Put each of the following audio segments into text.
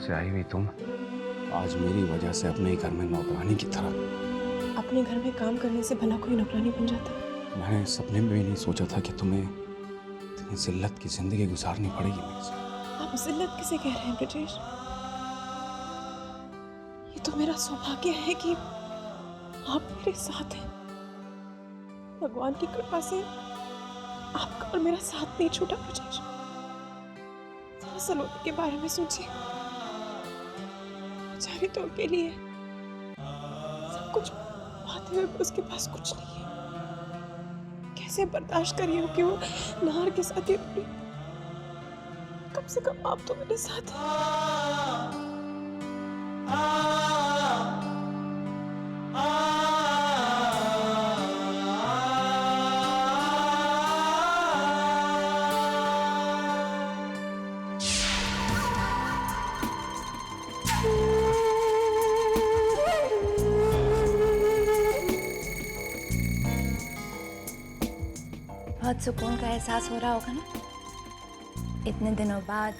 से आई हुई तुम आज मेरी वजह से अपने ही घर में नौकरानी की तरह। अपने घर में काम करने से भला कोई नौकरानी बन जाता? मैंने सपने में भी नहीं सोचा था कि तुम्हें इतनी जिल्लत की जिंदगी गुजारनी पड़ेगी मेरे साथ। आप जिल्लत किसे कह रहे हैं ब्रिजेश? ये तो मेरा सौभाग्य है कि आप मेरे साथ हैं। भगवान की कृपा से आपका और मेरा साथ नहीं छूटा ब्रिजेश। जरा सलोनी के बारे में सोचिए, बेचारी तो अकेली है, सब कुछ पाते हुए उसके पास कुछ नहीं है। कैसे बर्दाश्त करिए कि वो नाहर के साथ ही अपनी, कम से कम आप तो मेरे साथ हैं। बहुत सुकून का एहसास हो रहा होगा ना, इतने दिनों बाद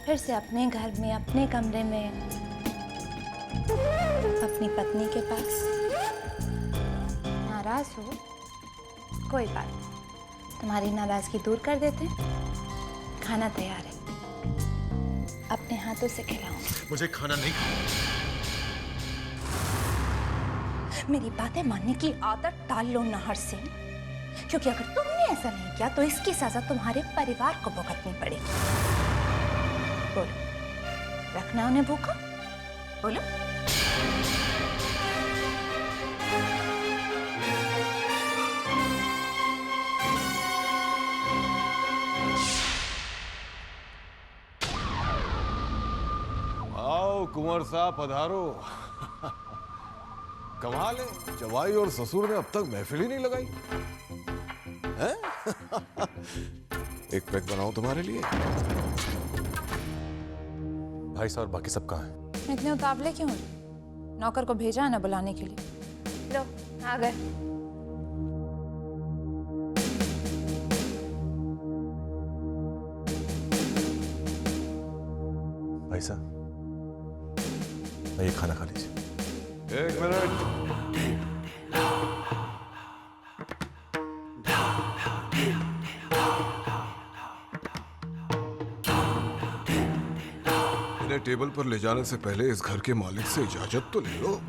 फिर से अपने घर में, अपने कमरे में, अपनी पत्नी के पास। नाराज हो? कोई बात नहीं, तुम्हारी नाराजगी दूर कर देते हैं। खाना तैयार है, अपने हाथों से खिलाऊंगी। मुझे खाना नहीं खाना। मेरी बातें मानने की आदत टाल लो नाहर सिंह, क्योंकि अगर तुमने ऐसा नहीं किया तो इसकी सजा तुम्हारे परिवार को भुगतनी पड़ेगी। बोलो, रखना उन्हें भूखा? बोलो। आओ कुंवर साहब पधारो। कमाल है, जवाई और ससुर ने अब तक महफिल ही नहीं लगाई हैं? एक पैक बनाओ तुम्हारे लिए। भाई साहब बाकी सब कहाँ हैं? इतने उतावले क्यों? नौकर को भेजा है ना बुलाने के लिए। लो, आ गए। भाई साहब ये खाना खा लीजिए। एक मिनट। इन्हें टेबल पर ले जाने से पहले इस घर के मालिक से इजाजत तो ले लो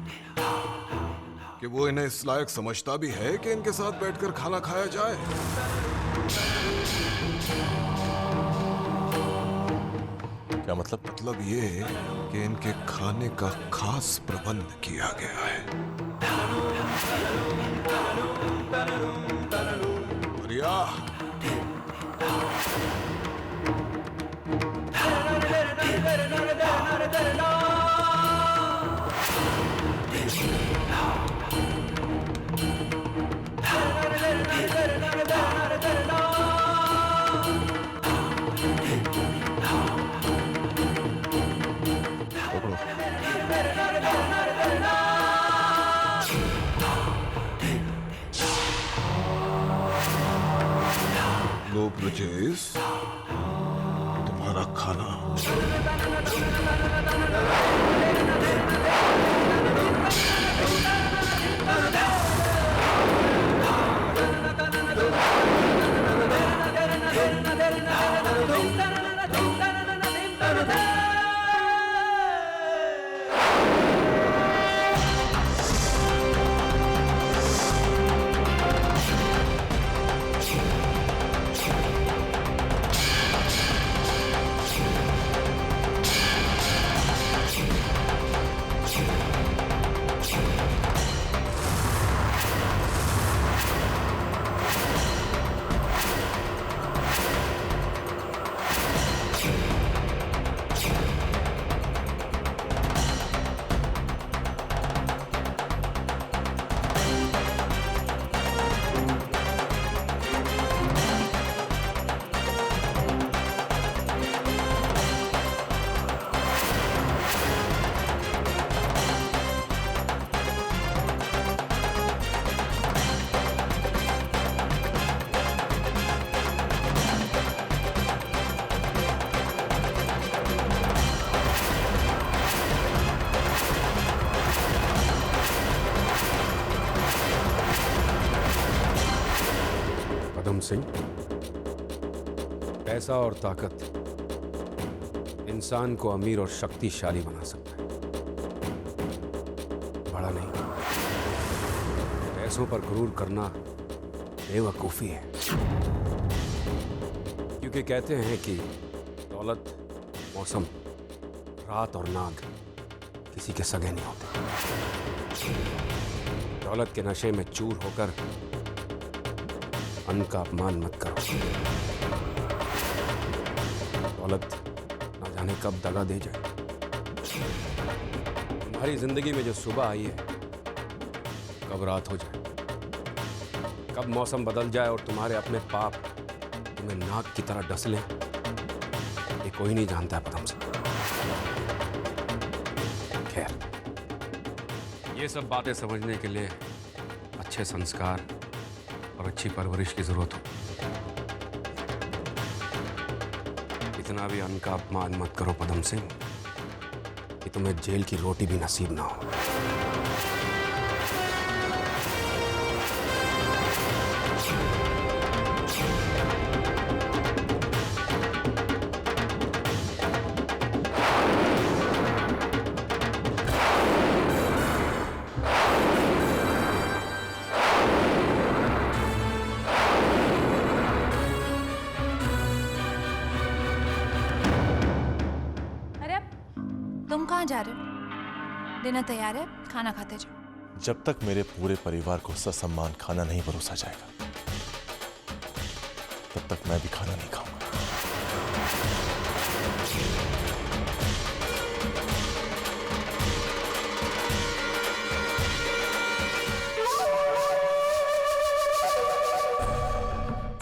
कि वो इन्हें इस लायक समझता भी है कि इनके साथ बैठकर खाना खाया जाए। क्या मतलब? मतलब ये कि इनके खाने का खास प्रबंध किया गया है। बढ़िया। लो ब्रजेश, तुम्हारा खाना। सिंह, पैसा और ताकत इंसान को अमीर और शक्तिशाली बना सकता है, बड़ा नहीं। पैसों पर गुरूर करना बेवकूफी है, क्योंकि कहते हैं कि दौलत, मौसम, रात और नाग किसी के सगे नहीं होते। दौलत के नशे में चूर होकर अन्न का अपमान मत करो। दौलत ना जाने कब दगा दे जाए। तुम्हारी जिंदगी में जो सुबह आई है, कब रात हो जाए, कब मौसम बदल जाए और तुम्हारे अपने पाप तुम्हें नाक की तरह डस लें, ये कोई नहीं जानता है पदम सिंह। खैर, ये सब बातें समझने के लिए अच्छे संस्कार और अच्छी परवरिश की जरूरत हो। इतना भी अन्न का अपमान मत करो पदम सिंह कि तुम्हें जेल की रोटी भी नसीब ना हो। तुम कहाँ जा रहे हो? डिनर तैयार है, खाना खाते जाओ। जब तक मेरे पूरे परिवार को ससम्मान खाना नहीं परोसा जाएगा, तब तक मैं भी खाना नहीं खाऊंगा।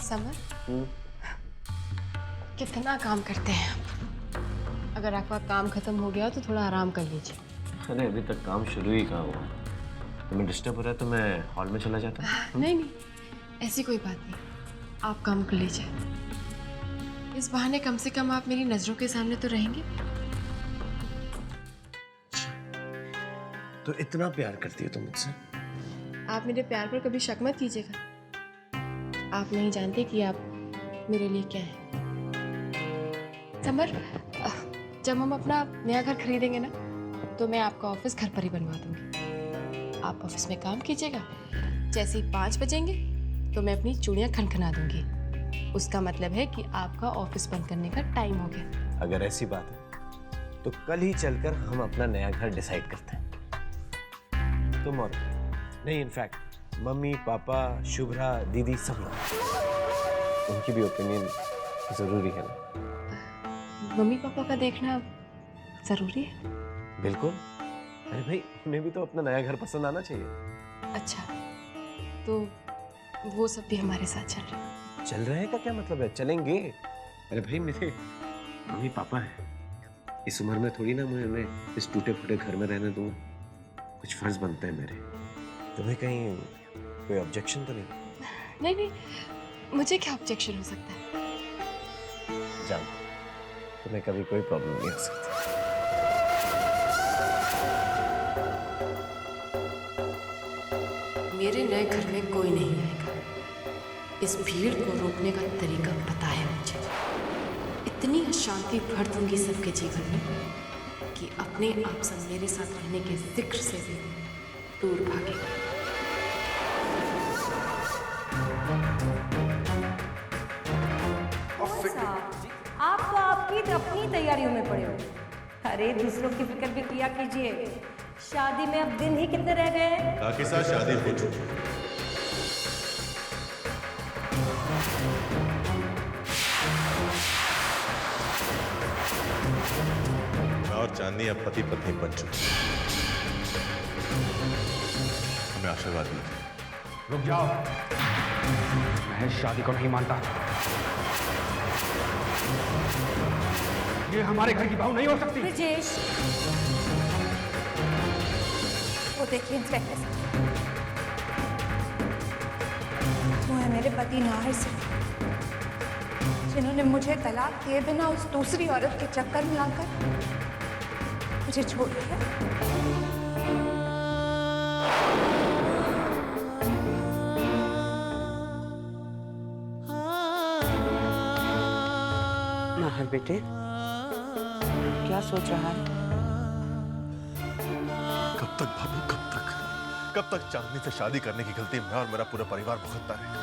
समर, कितना काम करते हैं आप। अगर आपका काम खत्म हो गया तो थोड़ा आराम कर लीजिए। अरे अभी तक काम शुरू ही कहाँ हुआ। तुम्हें डिस्टर्ब हो रहा है तो मैं हॉल में चला जाता हूँ। नहीं, ऐसी कोई बात नहीं, आप काम कर लीजिए। इस बहाने कम से कम आप मेरी नजरों के सामने तो रहेंगे। तो इतना प्यार करती हो तुम मुझसे? आप मेरे प्यार पर कभी शक मत कीजिएगा। आप नहीं जानते कि आप मेरे लिए क्या है। समर, जब हम अपना नया घर खरीदेंगे ना, तो मैं आपका ऑफिस घर पर ही बनवा दूंगी। आप ऑफिस में काम कीजिएगा। जैसे ही 5 बजेंगे तो मैं अपनी चूड़ियां खनखना दूंगी। उसका मतलब है कि आपका ऑफिस बंद करने का टाइम हो गया। अगर ऐसी बात है तो कल ही चलकर हम अपना नया घर डिसाइड करते हैं। तुम और नहीं, इनफैक्ट मम्मी, पापा, शुभ्रा, दीदी, सब लोग। उनकी भी ओपिनियन जरूरी है ना। मम्मी पापा का देखना जरूरी है। बिल्कुल। अरे भाई, उन्हें भी तो अपना नया घर पसंद आना चाहिए। अच्छा, तो वो सब भी हमारे साथ चल रहे हैं। चल रहे का क्या मतलब है? चलेंगे। अरे भाई, मेरे मम्मी पापा हैं। इस उम्र में थोड़ी ना मैं उन्हें इस टूटे फूटे घर में रहने दूंगा। कुछ फर्ज बनते हैं मेरे। तुम्हें कहीं कोई ऑब्जेक्शन तो नहीं? नहीं, मुझे क्या ऑब्जेक्शन हो सकता है। जान, तुम्हें कभी कोई प्रॉब्लम नहीं हो सकती। मेरे नए घर में कोई नहीं आएगा। इस भीड़ को रोकने का तरीका पता है मुझे। इतनी अशांति भर दूंगी सबके जीवन में कि अपने आप से मेरे साथ रहने के जिक्र से भी दूर भागेगा। आप तो आपकी अपनी तैयारियों में पड़े हो। अरे दूसरों की फिक्र भी किया कीजिए। शादी में अब दिन ही कितने रह गए हैं? काकी साथ शादी हो चुकी। मैं और चांदनी अब पति पत्नी बन चुके। हमें आशीर्वाद दीजिए। रुक जाओ, मैं इस शादी को नहीं मानता। ये हमारे घर की बहू नहीं हो सकती। ब्रिजेश, वो देखिए इंस्पेक्टर साहब, वो है मेरे पति नाहर सिंह, जिन्होंने मुझे तलाक दिए बिना उस दूसरी औरत के चक्कर में आकर मुझे छोड़ दिया। बेटे? क्या सोच रहा है? कब तक बाबू, कब तक? कब तक चांदनी से शादी करने की गलती मैं और मेरा पूरा परिवार भुगतता रहेगा?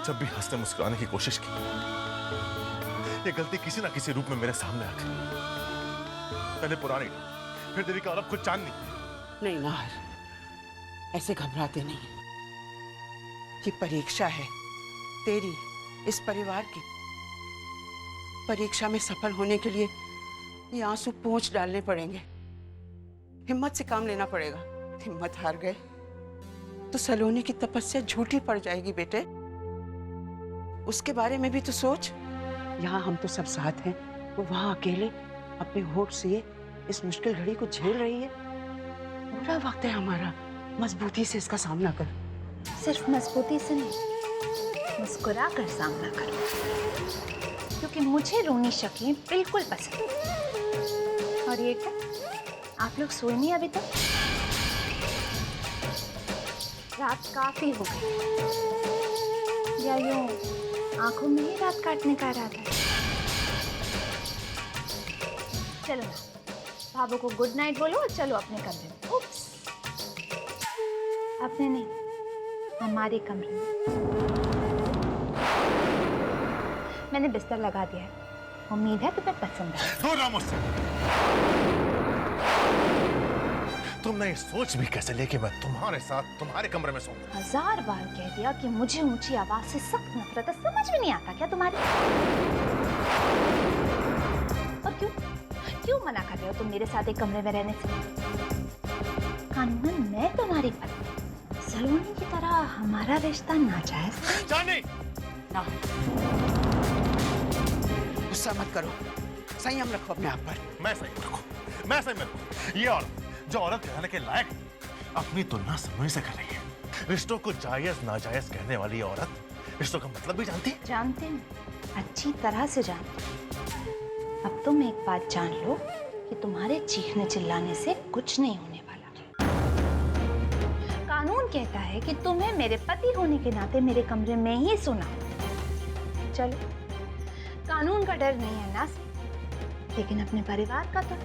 जब भी हंसने मुस्कुराने की कोशिश की, ये गलती किसी ना किसी रूप में मेरे सामने आ गई। पहले पुरानी, फिर देविका और अब खुद चांदनी। नहीं नाहर, ऐसे घबराते नहीं। ये परीक्षा है तेरी, इस परिवार की। परीक्षा में सफल होने के लिए ये आंसू पोंछ डालने पड़ेंगे। हिम्मत से काम लेना पड़ेगा। हिम्मत हार गए तो सलोनी की तपस्या झूठी पड़ जाएगी बेटे। उसके बारे में भी तो सोच। यहाँ हम तो सब साथ हैं, वो वहाँ अकेले अपने होठ से इस मुश्किल घड़ी को झेल रही है। बुरा वक्त है हमारा, मजबूती से इसका सामना कर। सिर्फ मजबूती से नहीं, मुस्कुरा कर सामना करो, क्योंकि मुझे रोनी शक्लें बिल्कुल पसंद नहीं। और ये क्या, आप लोग सोए नहीं अभी तक? रात काफी हो गई, या यूं आंखों में ही रात काटने का इरादा है? चलो ना, बाबू को गुड नाइट बोलो और चलो अपने कमरे में। उप्स, अपने नहीं, हमारे कमरे में। मैंने बिस्तर लगा दिया है, उम्मीद है तुम्हें पसंद है। तुमने ये सोच भी कैसे लिया कि मैं तुम्हारे साथ तुम्हारे कमरे में सोऊंगा? 1000 बार कह दिया कि मुझे ऊंची आवाज से सख्त नफरत है, समझ में नहीं आता क्या तुम्हारी? और क्यों मना कर रहे हो तुम मेरे साथ एक कमरे में रहने से? कानूनन मैं तुम्हारी पत्नी, सलोनी की तरह हमारा रिश्ता नाजायज जानी ना, गुस्सा मत करो, संयम रखो अपने आप पर। मैं सही रखूं, मैं सही में रखूं। ये औरत, जो औरत कहने के लायक अपनी तुलना सलोनी से कर रही है। रिश्तों को जायज नाजायज कहने वाली औरत रिश्तों का मतलब भी जानती है? जानते हैं, अच्छी तरह से जानते। अब तुम एक बात जान लो कि तुम्हारे चीखने चिल्लाने से कुछ नहीं होने वाला। कानून कहता है कि तुम्हें मेरे पति होने के नाते मेरे कमरे में ही सोना। चलो, कानून का डर नहीं है ना, लेकिन अपने परिवार का तो।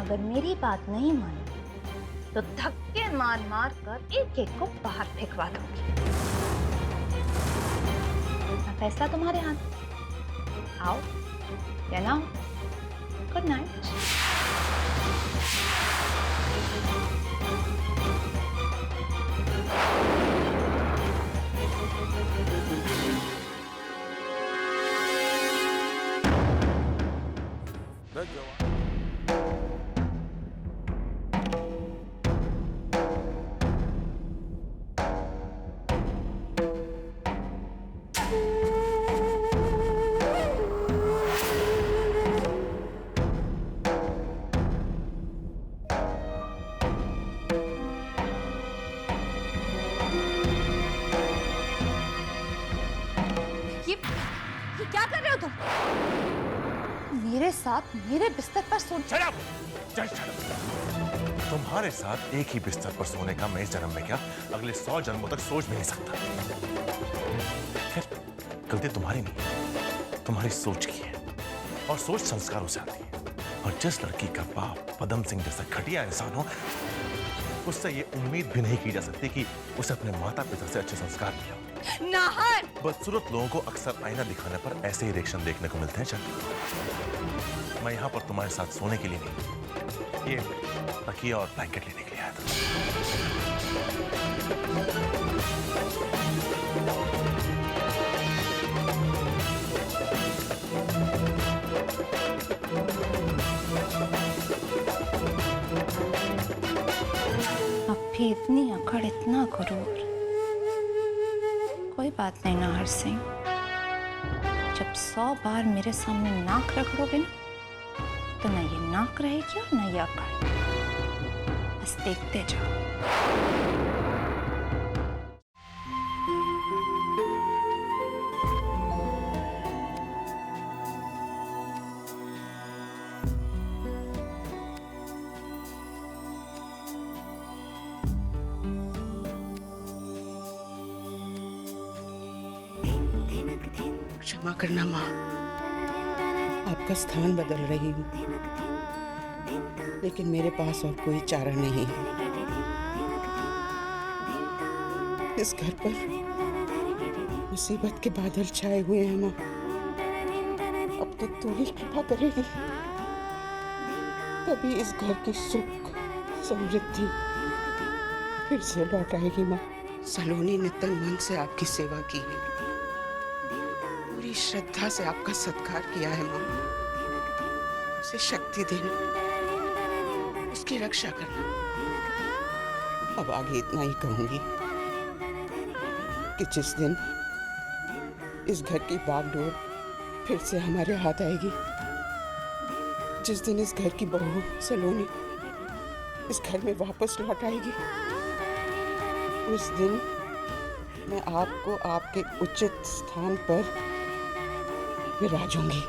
अगर मेरी बात नहीं मानी तो धक्के मार मार कर एक एक को बाहर फेंकवा दूंगी। फैसला तुम्हारे हाथ। आओ या ना, गुड नाइट। ये क्या कर रहे हो तुम? मेरे साथ मेरे बिस्तर पर सो। तुम्हारे साथ एक ही बिस्तर पर सोने का मैं इस जन्म में क्या अगले 100 जन्मों तक सोच भी नहीं सकता। खैर, गलती तुम्हारी नहीं, तुम्हारी सोच की है, और सोच संस्कारों से आती है। और जिस लड़की का बाप पदम सिंह जैसा घटिया इंसान हो, उससे ये उम्मीद भी नहीं की जा सकती कि उसे अपने माता पिता से अच्छे संस्कार मिले। नाहर! बदसूरत लोगों को अक्सर आईना दिखाने पर ऐसे ही रिएक्शन देखने को मिलते हैं। चल, मैं यहाँ पर तुम्हारे साथ सोने के लिए नहीं, ये तकिया और ब्लैंकेट लेने के लिए आया था। अब भी इतनी अकड़, इतना गुरूर। कोई बात नहीं नाहर सिंह, जब 100 बार मेरे सामने नाक रगड़ोगे ना, तो न ये नाक रहेगी और न ये अकड़। बस देखते जाओ। क्षमा करना माँ, आपका स्थान बदल रही हूँ, लेकिन मेरे पास और कोई चारा नहीं है। इस घर पर मुसीबत के बादल छाए हुए हैं माँ। अब तो तू ही कृपा करेगी, तभी इस घर की सुख समृद्धि फिर से लौट आएगी माँ। सलोनी ने तन मन से आपकी सेवा की है, पूरी श्रद्धा से आपका सत्कार किया है माँ। उसे शक्ति देना, उसकी रक्षा करना। अब आगे इतना ही कहूंगी कि जिस दिन इस घर की बागडोर फिर से हमारे हाथ आएगी, जिस दिन इस घर की बहू सलोनी इस घर में वापस लौट आएगी, उस दिन मैं आपको आपके उचित स्थान पर विराजूंगी।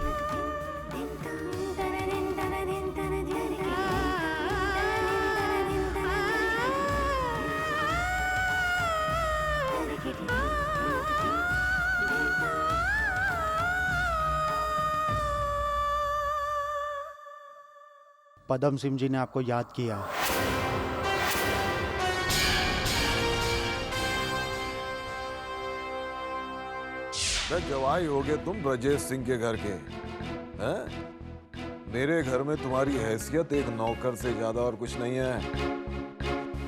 पदम सिंह जी ने आपको याद किया। जवाई हो गए तुम ब्रजेश सिंह के घर के, हैं? मेरे घर में तुम्हारी हैसियत एक नौकर से ज्यादा और कुछ नहीं है।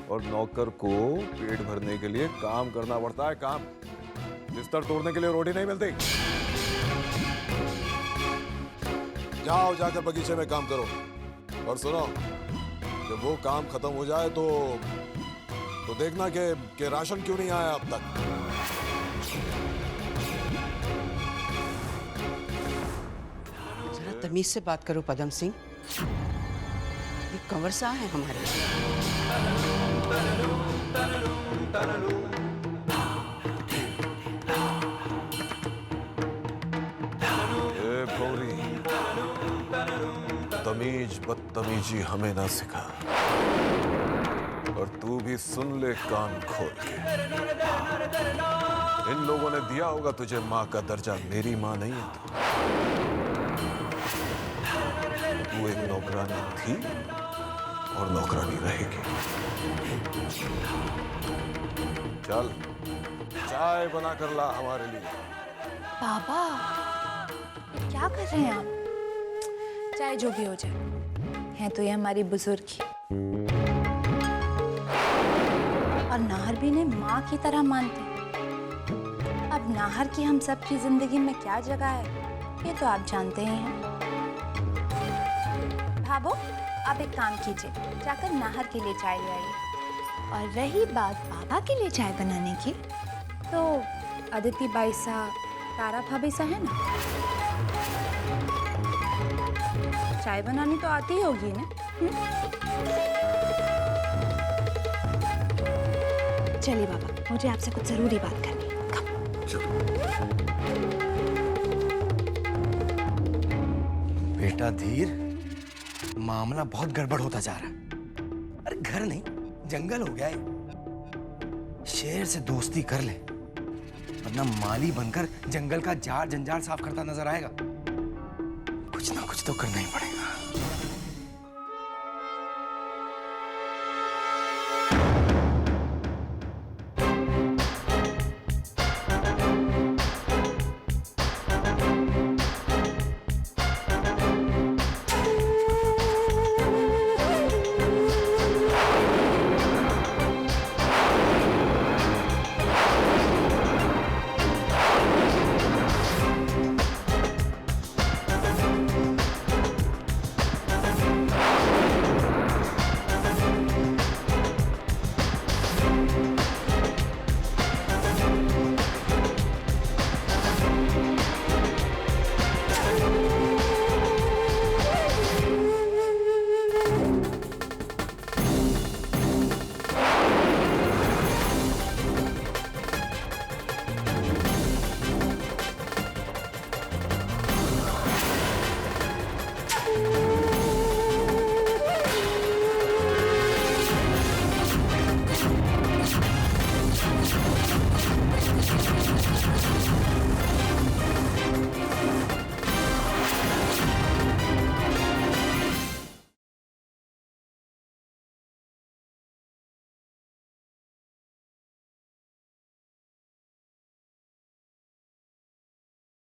और नौकर को पेट भरने के लिए काम करना पड़ता है, काम। बिस्तर तोड़ने के लिए रोटी नहीं मिलती। जाओ, जाकर बगीचे में काम करो। और सुनो, जब वो काम खत्म हो जाए तो देखना कि राशन क्यों नहीं आया अब तक। जरा तमीज से बात करो पदम सिंह, ये कंवर साहब हैं हमारे। ए भौरी, तमीज बदतमीजी हमें ना सिखा। और तू भी सुन ले कान खोल के, इन लोगों ने दिया होगा तुझे माँ का दर्जा, मेरी माँ नहीं है तू एक नौकरानी थी और नौकरानी रहेगी। चल, चाय बना कर ला हमारे लिए। बाबा, क्या कर रहे हैं आप? चाहे जो भी हो जाए, है तो ये हमारी बुजुर्ग। और नाहर भी ने माँ की तरह मानते हैं। अब नाहर की हम सब की जिंदगी में क्या जगह है, ये तो आप जानते ही हैं। भाभो, आप एक काम कीजिए, जाकर नाहर के लिए चाय ले आइए। और रही बात बाबा के लिए चाय बनाने की, तो अदिति बाई सा, तारा भाभी सा है ना, चाय बनानी तो आती ही होगी ना। चलिए बाबा, मुझे आपसे कुछ जरूरी बात करनी है। बेटा धीर, मामला बहुत गड़बड़ होता जा रहा है। अरे घर नहीं, जंगल हो गया है। शेर से दोस्ती कर ले, वरना माली बनकर जंगल का झाड़ जंजाल साफ करता नजर आएगा। कुछ ना कुछ तो करना ही पड़ेगा।